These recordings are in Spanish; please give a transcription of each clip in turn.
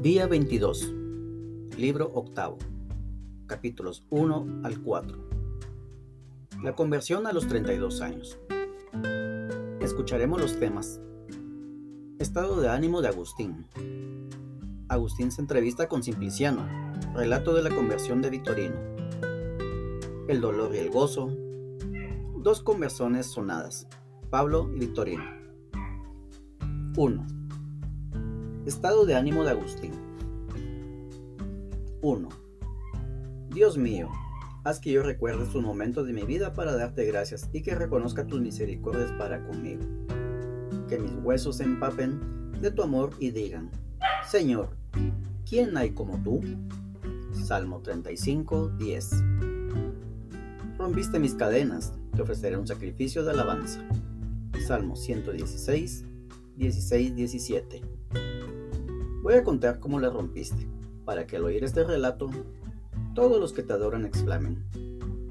Día 22, libro octavo, capítulos 1 al 4. La conversión a los 32 años. Escucharemos los temas. Estado de ánimo de Agustín. Agustín se entrevista con Simpliciano. Relato de la conversión de Victorino. El dolor y el gozo. Dos conversiones sonadas, Pablo y Victorino. 1. Estado de ánimo de Agustín. 1. Dios mío, haz que yo recuerde estos momentos de mi vida para darte gracias y que reconozca tus misericordias para conmigo. Que mis huesos se empapen de tu amor y digan: Señor, ¿quién hay como tú? Salmo 35, 10. Rompiste mis cadenas, te ofreceré un sacrificio de alabanza. Salmo 116, 16, 17. Voy a contar cómo la rompiste, para que al oír este relato, todos los que te adoran exclamen: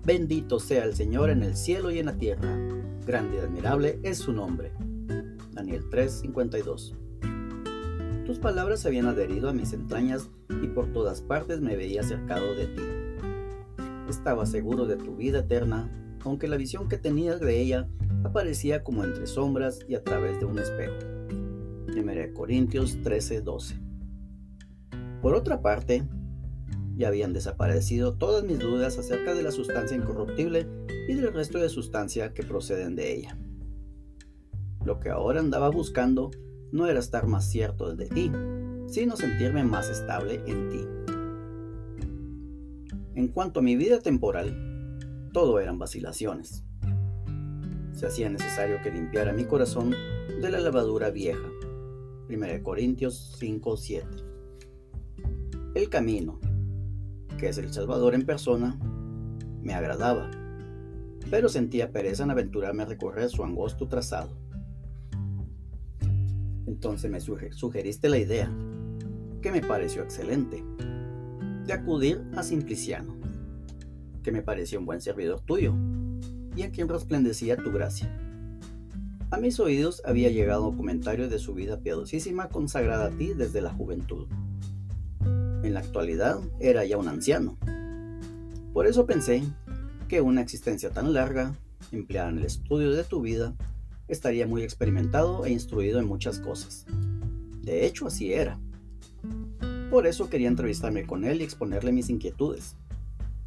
Bendito sea el Señor en el cielo y en la tierra, grande y admirable es su nombre. Daniel 3:52. Tus palabras se habían adherido a mis entrañas y por todas partes me veía cercado de ti. Estaba seguro de tu vida eterna, aunque la visión que tenía de ella aparecía como entre sombras y a través de un espejo. 1 Corintios 13:12. Por otra parte, ya habían desaparecido todas mis dudas acerca de la sustancia incorruptible y del resto de sustancia que proceden de ella. Lo que ahora andaba buscando no era estar más cierto de ti, sino sentirme más estable en ti. En cuanto a mi vida temporal, todo eran vacilaciones. Se hacía necesario que limpiara mi corazón de la levadura vieja. 1 Corintios 5:7. El camino, que es el Salvador en persona, me agradaba, pero sentía pereza en aventurarme a recorrer su angosto trazado. Entonces me sugeriste la idea, que me pareció excelente, de acudir a Simpliciano, que me pareció un buen servidor tuyo, y en quien resplandecía tu gracia. A mis oídos había llegado un comentario de su vida piadosísima consagrada a ti desde la juventud. En la actualidad era ya un anciano. Por eso pensé que una existencia tan larga, empleada en el estudio de tu vida, estaría muy experimentado e instruido en muchas cosas. De hecho, así era. Por eso quería entrevistarme con él y exponerle mis inquietudes,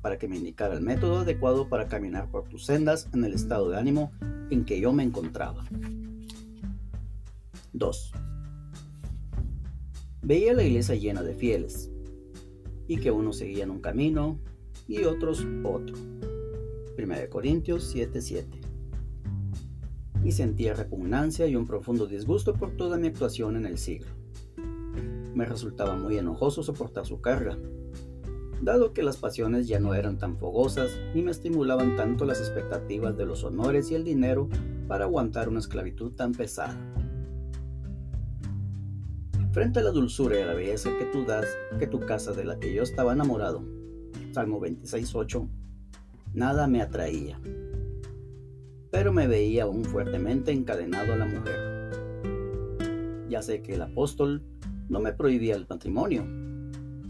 para que me indicara el método adecuado para caminar por tus sendas en el estado de ánimo en que yo me encontraba. 2. Veía la iglesia llena de fieles, y que unos seguían un camino y otros otro. 1 Corintios 7:7. Y sentía repugnancia y un profundo disgusto por toda mi actuación en el siglo. Me resultaba muy enojoso soportar su carga, dado que las pasiones ya no eran tan fogosas ni me estimulaban tanto las expectativas de los honores y el dinero para aguantar una esclavitud tan pesada. Frente a la dulzura y a la belleza que tú das, que tu casa de la que yo estaba enamorado, Salmo 26:8, nada me atraía, pero me veía aún fuertemente encadenado a la mujer. Ya sé que el apóstol no me prohibía el matrimonio,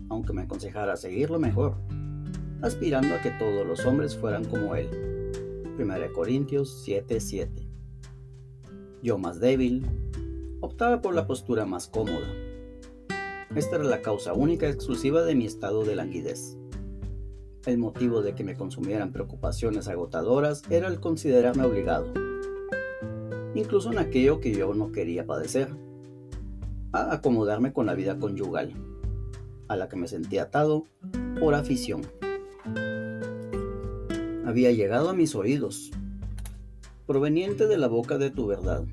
aunque me aconsejara seguirlo mejor, aspirando a que todos los hombres fueran como él. 1 Corintios 7:7. Yo, más débil, optaba por la postura más cómoda. Esta era la causa única y exclusiva de mi estado de languidez. El motivo de que me consumieran preocupaciones agotadoras era el considerarme obligado, incluso en aquello que yo no quería padecer, a acomodarme con la vida conyugal, a la que me sentía atado por afición. Había llegado a mis oídos, proveniente de la boca de tu verdad,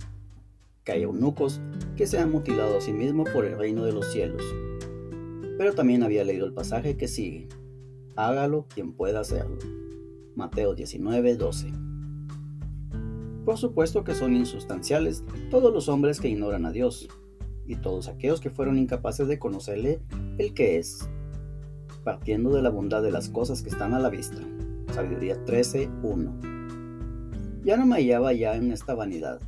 que hay eunucos que se han mutilado a sí mismos por el reino de los cielos. Pero también había leído el pasaje que sigue: hágalo quien pueda hacerlo. Mateo 19:12. Por supuesto que son insustanciales todos los hombres que ignoran a Dios, y todos aquellos que fueron incapaces de conocerle el que es, partiendo de la bondad de las cosas que están a la vista. Sabiduría 13:1. Ya no me hallaba ya en esta vanidad.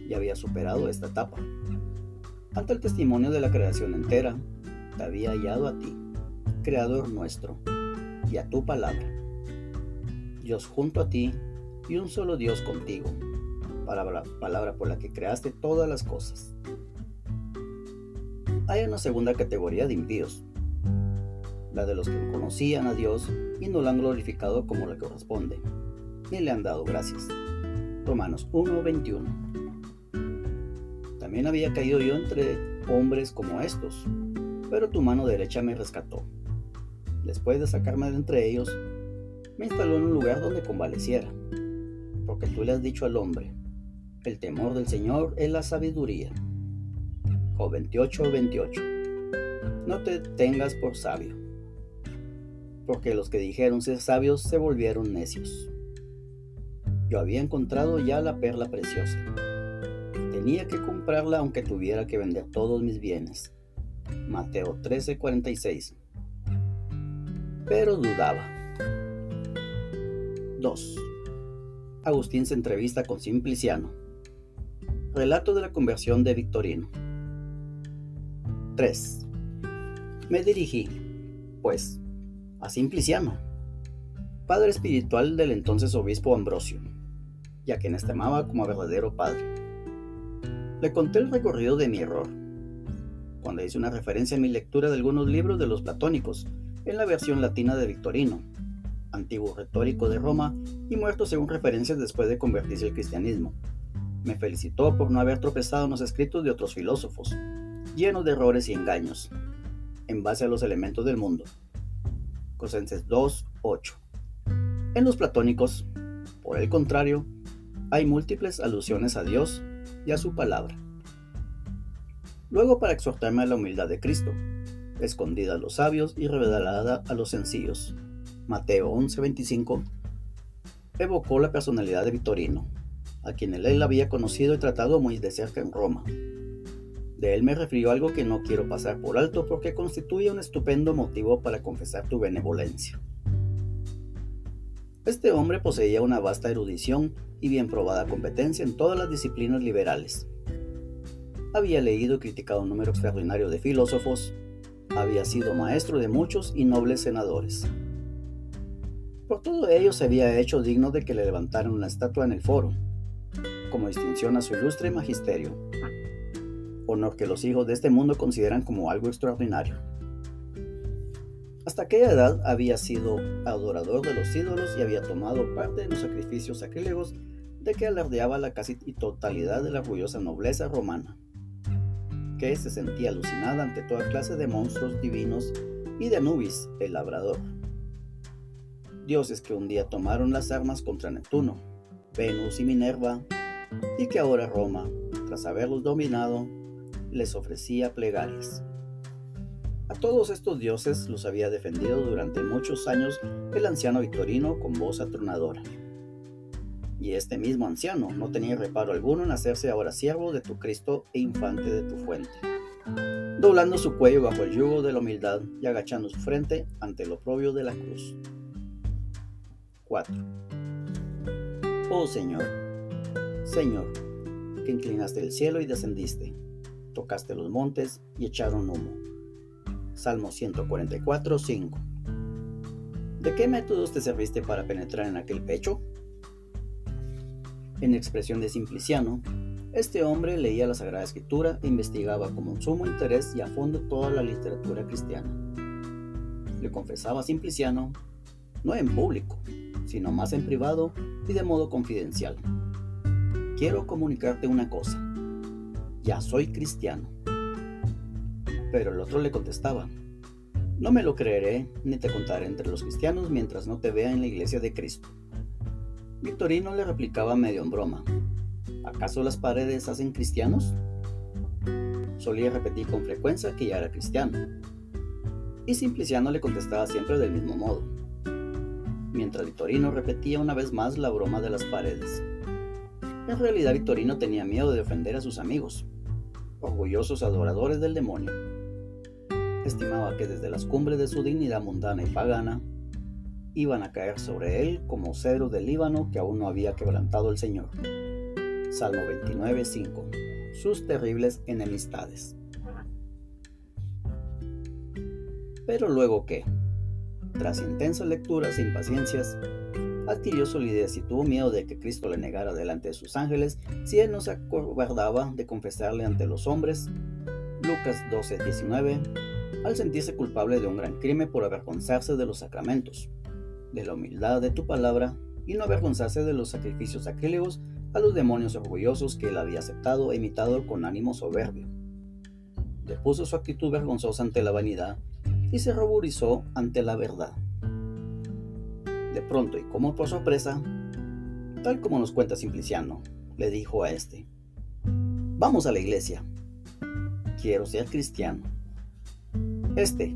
Ya había superado esta etapa. Ante el testimonio de la creación entera, te había hallado a ti, Creador nuestro, y a tu palabra. Dios junto a ti y un solo Dios contigo, palabra por la que creaste todas las cosas. Hay una segunda categoría de impíos, la de los que conocían a Dios y no lo han glorificado como le corresponde, ni le han dado gracias. Romanos 1:21. También había caído yo entre hombres como estos, pero tu mano derecha me rescató. Después de sacarme de entre ellos, me instaló en un lugar donde convaleciera, porque tú le has dicho al hombre, el temor del Señor es la sabiduría. Job 28:28. No te tengas por sabio, porque los que dijeron ser sabios se volvieron necios. Yo había encontrado ya la perla preciosa. Tenía que comprarla aunque tuviera que vender todos mis bienes. Mateo 13:46. Pero dudaba. 2. Agustín se entrevista con Simpliciano. Relato de la conversión de Victorino. 3. Me dirigí, pues, a Simpliciano, padre espiritual del entonces obispo Ambrosio, y a quien estimaba como verdadero padre. Le conté el recorrido de mi error, cuando hice una referencia en mi lectura de algunos libros de los platónicos, en la versión latina de Victorino, antiguo retórico de Roma y muerto según referencias después de convertirse al cristianismo. Me felicitó por no haber tropezado en los escritos de otros filósofos, llenos de errores y engaños, en base a los elementos del mundo. Colosenses 2:8. En los platónicos, por el contrario, hay múltiples alusiones a Dios y a su palabra. Luego, para exhortarme a la humildad de Cristo, escondida a los sabios y revelada a los sencillos, Mateo 11:25, evocó la personalidad de Victorino, a quien él había conocido y tratado muy de cerca en Roma. De él me refirió algo que no quiero pasar por alto porque constituye un estupendo motivo para confesar tu benevolencia. Este hombre poseía una vasta erudición y bien probada competencia en todas las disciplinas liberales. Había leído y criticado un número extraordinario de filósofos, había sido maestro de muchos y nobles senadores. Por todo ello se había hecho digno de que le levantaran una estatua en el foro, como distinción a su ilustre magisterio, honor que los hijos de este mundo consideran como algo extraordinario. Hasta aquella edad había sido adorador de los ídolos y había tomado parte en los sacrificios sacrílegos de que alardeaba la casi totalidad de la orgullosa nobleza romana, que se sentía alucinada ante toda clase de monstruos divinos y de Anubis, el labrador. Dioses que un día tomaron las armas contra Neptuno, Venus y Minerva, y que ahora Roma, tras haberlos dominado, les ofrecía plegarias. A todos estos dioses los había defendido durante muchos años el anciano Victorino con voz atronadora. Y este mismo anciano no tenía reparo alguno en hacerse ahora siervo de tu Cristo e infante de tu fuente, doblando su cuello bajo el yugo de la humildad y agachando su frente ante el oprobio de la cruz. 4. Oh Señor, Señor, que inclinaste el cielo y descendiste, tocaste los montes y echaron humo. Salmo 144:5. ¿De qué métodos te serviste para penetrar en aquel pecho? En expresión de Simpliciano, este hombre leía la Sagrada Escritura e investigaba con sumo interés y a fondo toda la literatura cristiana. Le confesaba a Simpliciano, no en público, sino más en privado y de modo confidencial: quiero comunicarte una cosa, ya soy cristiano. Pero el otro le contestaba, no me lo creeré ni te contaré entre los cristianos mientras no te vea en la iglesia de Cristo. Victorino le replicaba medio en broma, ¿acaso las paredes hacen cristianos? Solía repetir con frecuencia que ya era cristiano, y Simpliciano le contestaba siempre del mismo modo, mientras Victorino repetía una vez más la broma de las paredes. En realidad Victorino tenía miedo de ofender a sus amigos, orgullosos adoradores del demonio. Estimaba que desde las cumbres de su dignidad mundana y pagana iban a caer sobre él como cedros del Líbano que aún no había quebrantado el Señor. Salmo 29:5. Sus terribles enemistades. Pero luego que, tras intensas lecturas e impaciencias, adquirió solidez y tuvo miedo de que Cristo le negara delante de sus ángeles si él no se acobardaba de confesarle ante los hombres. Lucas 12:19, al sentirse culpable de un gran crimen por avergonzarse de los sacramentos, de la humildad de tu palabra y no avergonzarse de los sacrificios sacrílegos a los demonios orgullosos que él había aceptado e imitado con ánimo soberbio. Depuso su actitud vergonzosa ante la vanidad y se ruborizó ante la verdad. De pronto y como por sorpresa, tal como nos cuenta Simpliciano, le dijo a este: vamos a la iglesia, quiero ser cristiano. Este,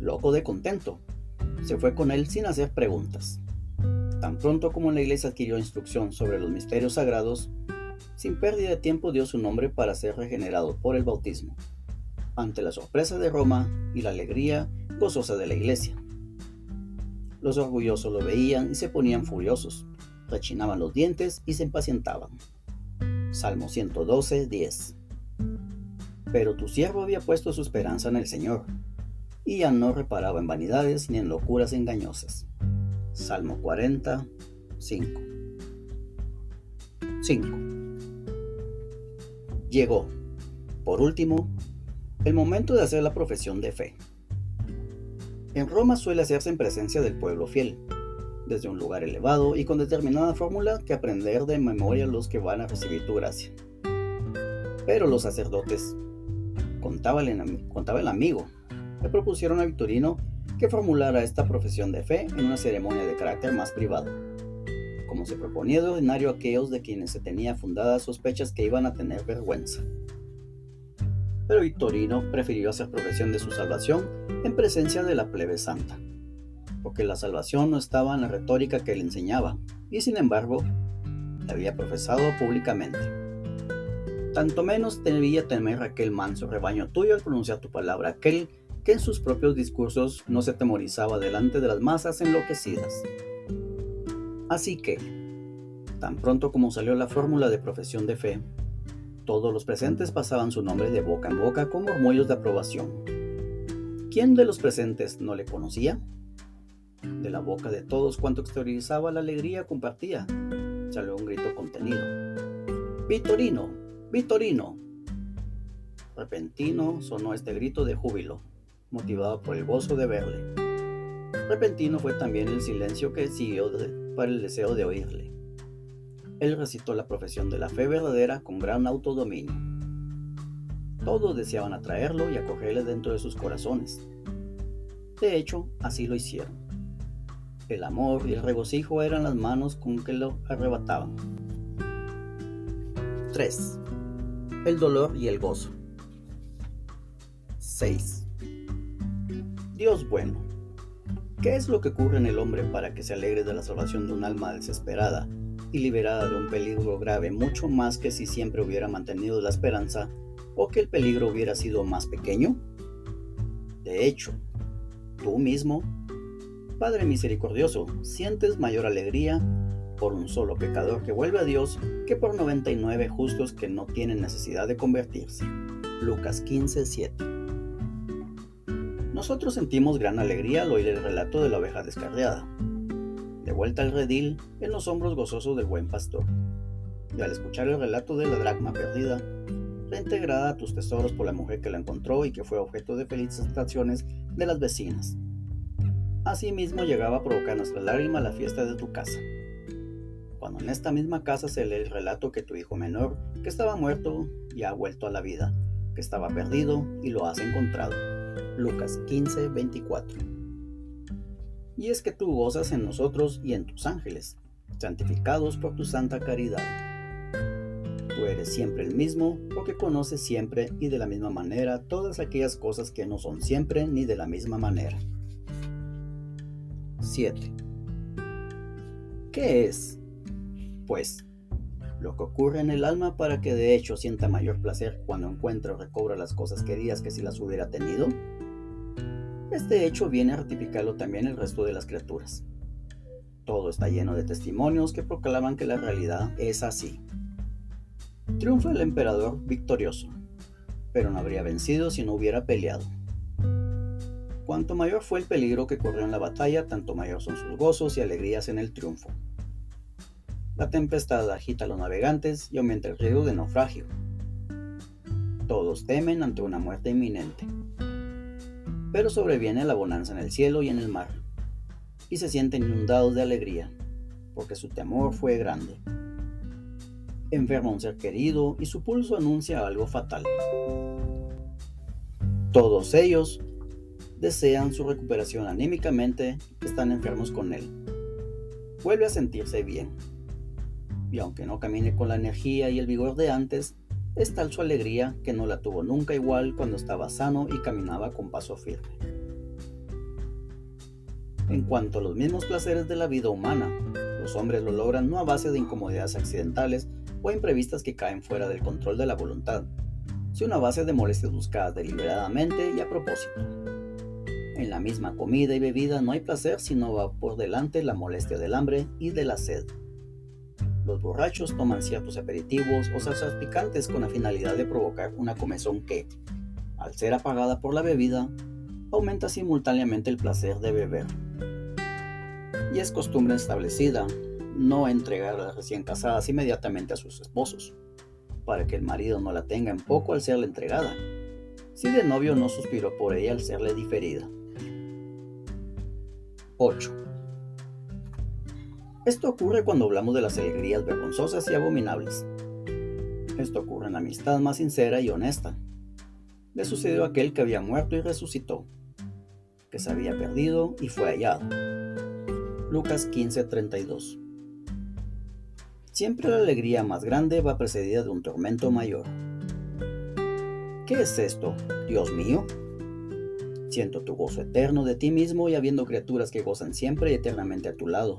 loco de contento, se fue con él sin hacer preguntas. Tan pronto como en la iglesia adquirió instrucción sobre los misterios sagrados, sin pérdida de tiempo dio su nombre para ser regenerado por el bautismo, ante la sorpresa de Roma y la alegría gozosa de la iglesia. Los orgullosos lo veían y se ponían furiosos, rechinaban los dientes y se impacientaban. Salmo 112:10. Pero tu siervo había puesto su esperanza en el Señor, y ya no reparaba en vanidades ni en locuras engañosas. Salmo 40:5. 5. Llegó, por último, el momento de hacer la profesión de fe. En Roma suele hacerse en presencia del pueblo fiel, desde un lugar elevado y con determinada fórmula que aprender de memoria los que van a recibir tu gracia. Pero los sacerdotes, contaba el amigo, le propusieron a Victorino que formulara esta profesión de fe en una ceremonia de carácter más privado, como se proponía de ordinario a aquellos de quienes se tenía fundadas sospechas que iban a tener vergüenza. Pero Victorino prefirió hacer profesión de su salvación en presencia de la plebe santa, porque la salvación no estaba en la retórica que él enseñaba, y sin embargo, la había profesado públicamente. Tanto menos debía temer aquel manso rebaño tuyo al pronunciar tu palabra, aquel que en sus propios discursos no se atemorizaba delante de las masas enloquecidas. Así que, tan pronto como salió la fórmula de profesión de fe, todos los presentes pasaban su nombre de boca en boca con murmullos de aprobación. ¿Quién de los presentes no le conocía? De la boca de todos cuanto exteriorizaba la alegría compartía, salió un grito contenido: ¡Victorino! ¡Victorino! Repentino sonó este grito de júbilo, motivado por el gozo de verle. Repentino fue también el silencio que siguió para el deseo de oírle. Él recitó la profesión de la fe verdadera con gran autodominio. Todos deseaban atraerlo y acogerle dentro de sus corazones. De hecho, así lo hicieron. El amor y el regocijo eran las manos con que lo arrebataban. 3. El dolor y el gozo. 6. Dios bueno. ¿Qué es lo que ocurre en el hombre para que se alegre de la salvación de un alma desesperada y liberada de un peligro grave mucho más que si siempre hubiera mantenido la esperanza o que el peligro hubiera sido más pequeño? De hecho, tú mismo, Padre misericordioso, sientes mayor alegría por un solo pecador que vuelve a Dios que por 99 justos que no tienen necesidad de convertirse. Lucas 15:7. Nosotros sentimos gran alegría al oír el relato de la oveja descarriada, de vuelta al redil en los hombros gozosos del buen pastor, y al escuchar el relato de la dracma perdida, reintegrada a tus tesoros por la mujer que la encontró y que fue objeto de felicitaciones de las vecinas. Asimismo llegaba a provocar nuestra lágrima la fiesta de tu casa, cuando en esta misma casa se lee el relato que tu hijo menor, que estaba muerto y ha vuelto a la vida, que estaba perdido y lo has encontrado. Lucas 15:24. Y es que tú gozas en nosotros y en tus ángeles, santificados por tu santa caridad. Tú eres siempre el mismo, porque conoces siempre y de la misma manera todas aquellas cosas que no son siempre ni de la misma manera. 7. ¿Qué es, pues, lo que ocurre en el alma para que de hecho sienta mayor placer cuando encuentra o recobra las cosas queridas que si las hubiera tenido? Este hecho viene a ratificarlo también el resto de las criaturas. Todo está lleno de testimonios que proclaman que la realidad es así. Triunfa el emperador victorioso, pero no habría vencido si no hubiera peleado. Cuanto mayor fue el peligro que corrió en la batalla, tanto mayor son sus gozos y alegrías en el triunfo. La tempestad agita a los navegantes y aumenta el riesgo de naufragio. Todos temen ante una muerte inminente. Pero sobreviene la bonanza en el cielo y en el mar, y se sienten inundados de alegría, porque su temor fue grande. Enferma un ser querido y su pulso anuncia algo fatal. Todos ellos desean su recuperación anímicamente, están enfermos con él. Vuelve a sentirse bien. Y aunque no camine con la energía y el vigor de antes, es tal su alegría que no la tuvo nunca igual cuando estaba sano y caminaba con paso firme. En cuanto a los mismos placeres de la vida humana, los hombres lo logran no a base de incomodidades accidentales o imprevistas que caen fuera del control de la voluntad, sino a base de molestias buscadas deliberadamente y a propósito. En la misma comida y bebida no hay placer sino va por delante la molestia del hambre y de la sed. Los borrachos toman ciertos aperitivos o salsas picantes con la finalidad de provocar una comezón que, al ser apagada por la bebida, aumenta simultáneamente el placer de beber. Y es costumbre establecida no entregar a las recién casadas inmediatamente a sus esposos, para que el marido no la tenga en poco al serle entregada, si de novio no suspiró por ella al serle diferida. 8. Esto ocurre cuando hablamos de las alegrías vergonzosas y abominables. Esto ocurre en la amistad más sincera y honesta. Le sucedió a aquel que había muerto y resucitó, que se había perdido y fue hallado. Lucas 15:32. Siempre la alegría más grande va precedida de un tormento mayor. ¿Qué es esto, Dios mío? Siento tu gozo eterno de ti mismo y habiendo criaturas que gozan siempre y eternamente a tu lado.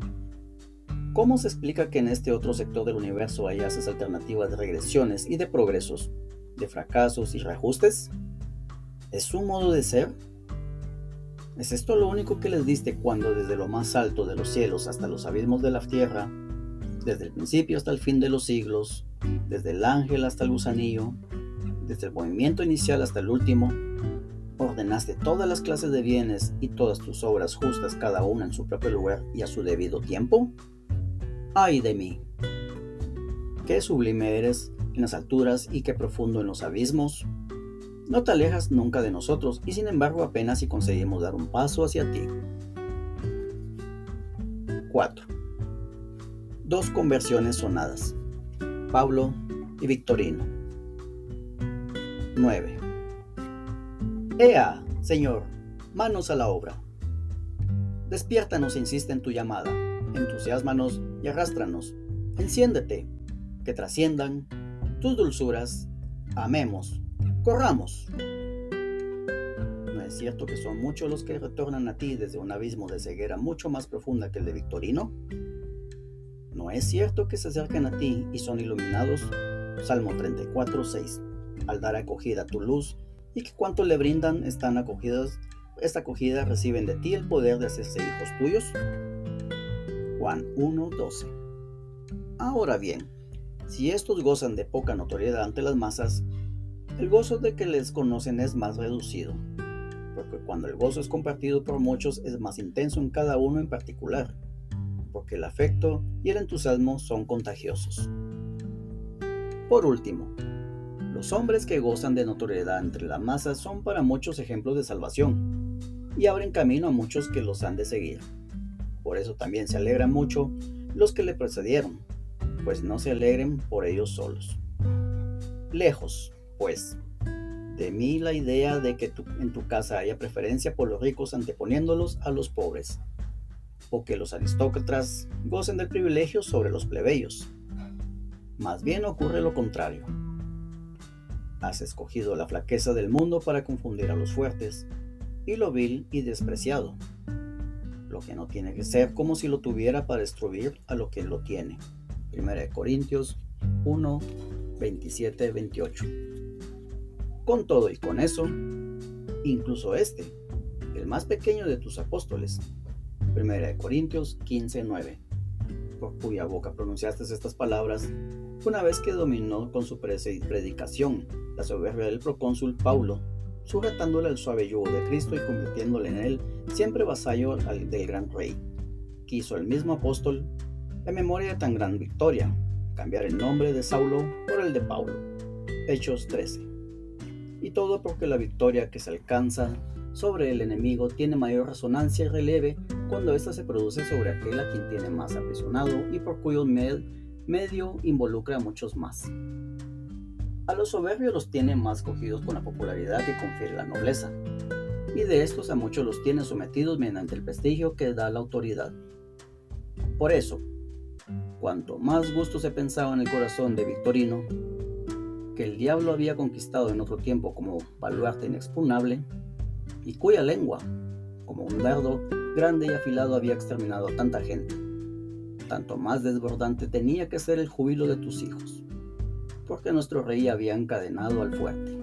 ¿Cómo se explica que en este otro sector del universo hallases alternativas de regresiones y de progresos, de fracasos y reajustes? ¿Es un modo de ser? ¿Es esto lo único que les diste cuando desde lo más alto de los cielos hasta los abismos de la tierra, desde el principio hasta el fin de los siglos, desde el ángel hasta el gusanillo, desde el movimiento inicial hasta el último, ordenaste todas las clases de bienes y todas tus obras justas cada una en su propio lugar y a su debido tiempo? ¡Ay de mí! ¡Qué sublime eres en las alturas y qué profundo en los abismos! No te alejas nunca de nosotros y sin embargo apenas si conseguimos dar un paso hacia ti. 4. Dos conversiones sonadas, Pablo y Victorino. 9. ¡Ea, Señor! Manos a la obra. Despiértanos, insiste en tu llamada. Entusiásmanos y arrástranos. Enciéndete, que trasciendan tus dulzuras. Amemos, corramos. ¿No es cierto que son muchos los que retornan a ti desde un abismo de ceguera mucho más profunda que el de Victorino? ¿No es cierto que se acercan a ti y son iluminados? Salmo 34:6. Al dar acogida a tu luz y que cuanto le brindan están acogidos, esta acogida reciben de ti el poder de hacerse hijos tuyos. Juan 1:12. Ahora bien, si estos gozan de poca notoriedad ante las masas, el gozo de que les conocen es más reducido, porque cuando el gozo es compartido por muchos es más intenso en cada uno en particular, porque el afecto y el entusiasmo son contagiosos. Por último, los hombres que gozan de notoriedad entre las masas son para muchos ejemplos de salvación y abren camino a muchos que los han de seguir. Por eso también se alegran mucho los que le precedieron, pues no se alegren por ellos solos. Lejos, pues, de mí la idea de que en tu casa haya preferencia por los ricos anteponiéndolos a los pobres, o que los aristócratas gocen del privilegio sobre los plebeyos. Más bien ocurre lo contrario. Has escogido la flaqueza del mundo para confundir a los fuertes, y lo vil y despreciado, lo que no tiene que ser como si lo tuviera para destruir a lo que lo tiene. 1 Corintios 1, 27-28. Con todo y con eso, incluso el más pequeño de tus apóstoles, 1 Corintios 15:9, por cuya boca pronunciaste estas palabras, una vez que dominó con su predicación la soberbia del procónsul Paulo, sujetándole al suave yugo de Cristo y convirtiéndole en él siempre vasallo del gran rey. Quiso el mismo apóstol, en memoria de tan gran victoria, cambiar el nombre de Saulo por el de Pablo. Hechos 13. Y todo porque la victoria que se alcanza sobre el enemigo tiene mayor resonancia y relieve cuando ésta se produce sobre aquel a quien tiene más aprisionado y por cuyo medio involucra a muchos más. A los soberbios los tiene más cogidos con la popularidad que confiere la nobleza, y de estos a muchos los tiene sometidos mediante el prestigio que da la autoridad. Por eso, cuanto más gusto se pensaba en el corazón de Victorino, que el diablo había conquistado en otro tiempo como baluarte inexpugnable, y cuya lengua, como un dardo grande y afilado, había exterminado a tanta gente, tanto más desbordante tenía que ser el júbilo de tus hijos, porque nuestro rey había encadenado al fuerte.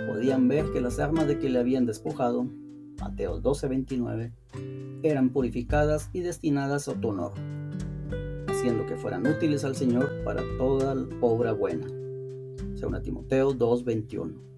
Podían ver que las armas de que le habían despojado, Mateo 12:29, eran purificadas y destinadas a tu honor, haciendo que fueran útiles al Señor para toda obra buena. Según Timoteo 2:21.